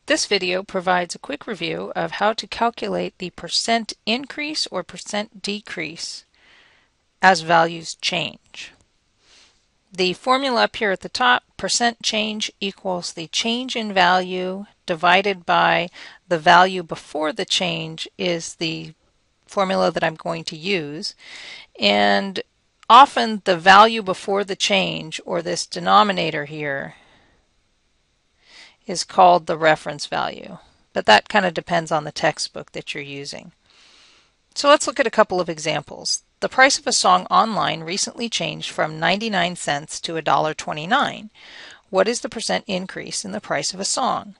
This video provides a quick review of how to calculate the percent increase or percent decrease as values change. The formula up here at the top, percent change equals the change in value divided by the value before the change, is the formula that I'm going to use. And often the value before the change, or this denominator here, is called the reference value, but that kind of depends on the textbook that you're using. So let's look at a couple of examples. The price of a song online recently changed from 99 cents to $1.29. What is the percent increase in the price of a song?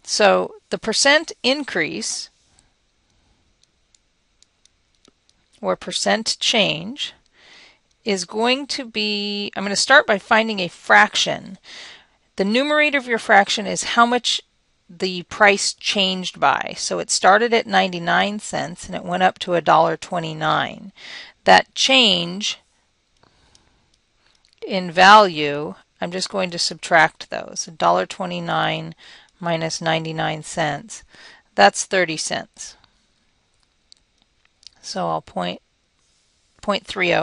So the percent increase, or percent change, is going to be, I'm going to start by finding a fraction. The numerator of your fraction is how much the price changed by. So it started at 99 cents and it went up to $1.29. That change in value, I'm just going to subtract those. $1.29 minus 99 cents, that's 30 cents. So I'll 0.30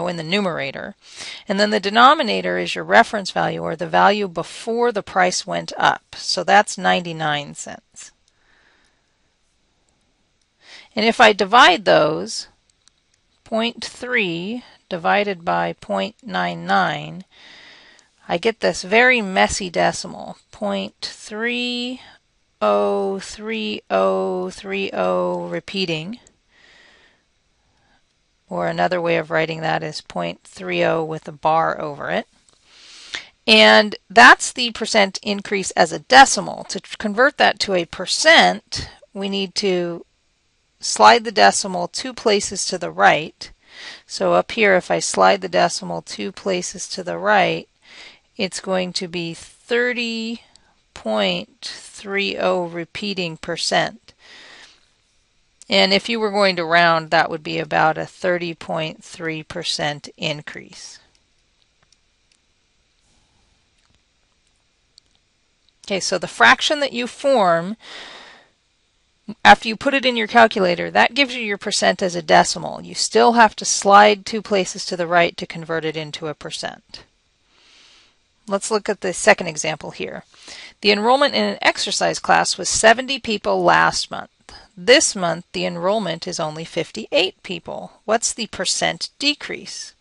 in the numerator. And then the denominator is your reference value, or the value before the price went up. So that's 99 cents. And if I divide those, 0.3 divided by 0.99, I get this very messy decimal, 0.303030 repeating. Or another way of writing that is 0.30 with a bar over it. And that's the percent increase as a decimal. To convert that to a percent, we need to slide the decimal 2 places to the right. So up here, if I slide the decimal 2 places to the right, it's going to be 30.30 repeating percent. And if you were going to round, that would be about a 30.3% increase. Okay, so the fraction that you form after you put it in your calculator, that gives you your percent as a decimal. You still have to slide 2 places to the right to convert it into a percent. Let's look at the second example here. The enrollment in an exercise class was 70 people last month. This month, the enrollment is only 58 people. What's the percent decrease?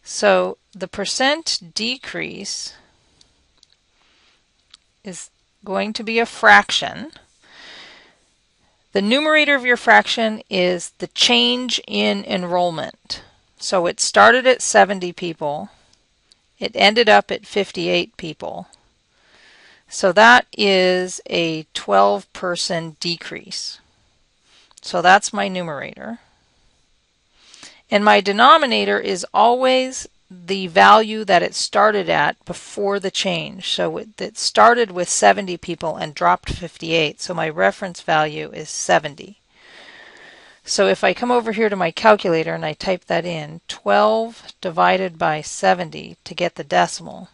So the percent decrease is going to be a fraction. The numerator of your fraction is the change in enrollment. So it started at 70 people. It ended up at 58 people. So that is a 12-person decrease. So that's my numerator. And my denominator is always the value that it started at before the change. So it started with 70 people and dropped 58. So my reference value is 70. So if I come over here to my calculator and I type that in, 12 divided by 70 to get the decimal.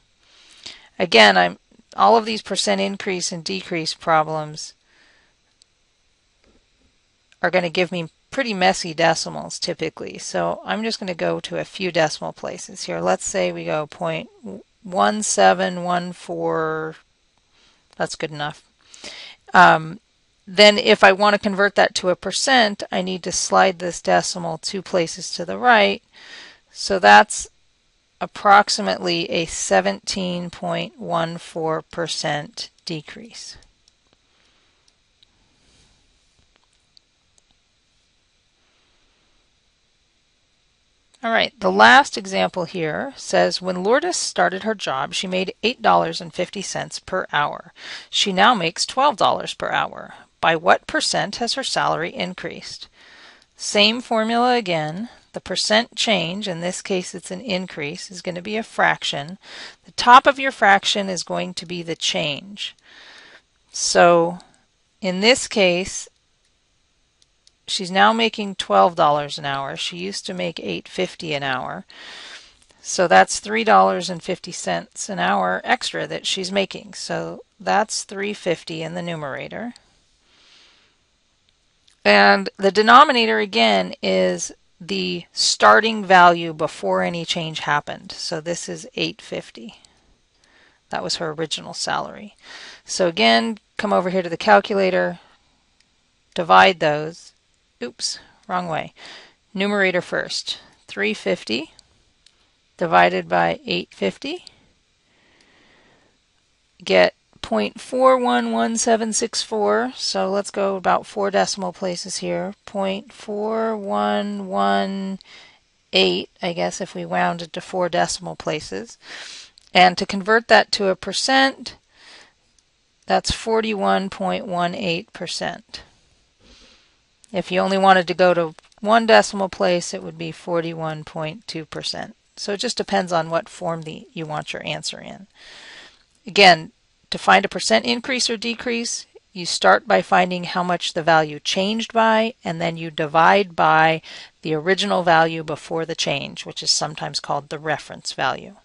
Again, all of these percent increase and decrease problems are going to give me pretty messy decimals typically. So I'm just going to go to a few decimal places here. Let's say we go 0.1714. That's good enough. Then if I want to convert that to a percent, I need to slide this decimal 2 places to the right. So that's approximately a 17.14% decrease. All right, the last example here says, when Lourdes started her job, she made $8.50 per hour. She now makes $12 per hour. By what percent has her salary increased? Same formula again. The percent change, in this case it's an increase, is going to be a fraction. The top of your fraction is going to be the change. So in this case, she's now making $12 an hour. She used to make $8.50 an hour. So that's $3.50 an hour extra that she's making. So that's $3.50 in the numerator. And the denominator again is the starting value before any change happened. So this is $8.50. That was her original salary. So again, come over here to the calculator, divide those. Oops, wrong way. Numerator first. $3.50 divided by $8.50. Get 0.411764. So let's go about 4 decimal places here. 0.4118, I guess, if we rounded to 4 decimal places. And to convert that to a percent, that's 41.18%. If you only wanted to go to 1 decimal place, it would be 41.2%. So it just depends on what form you want your answer in. Again, to find a percent increase or decrease, you start by finding how much the value changed by, and then you divide by the original value before the change, which is sometimes called the reference value.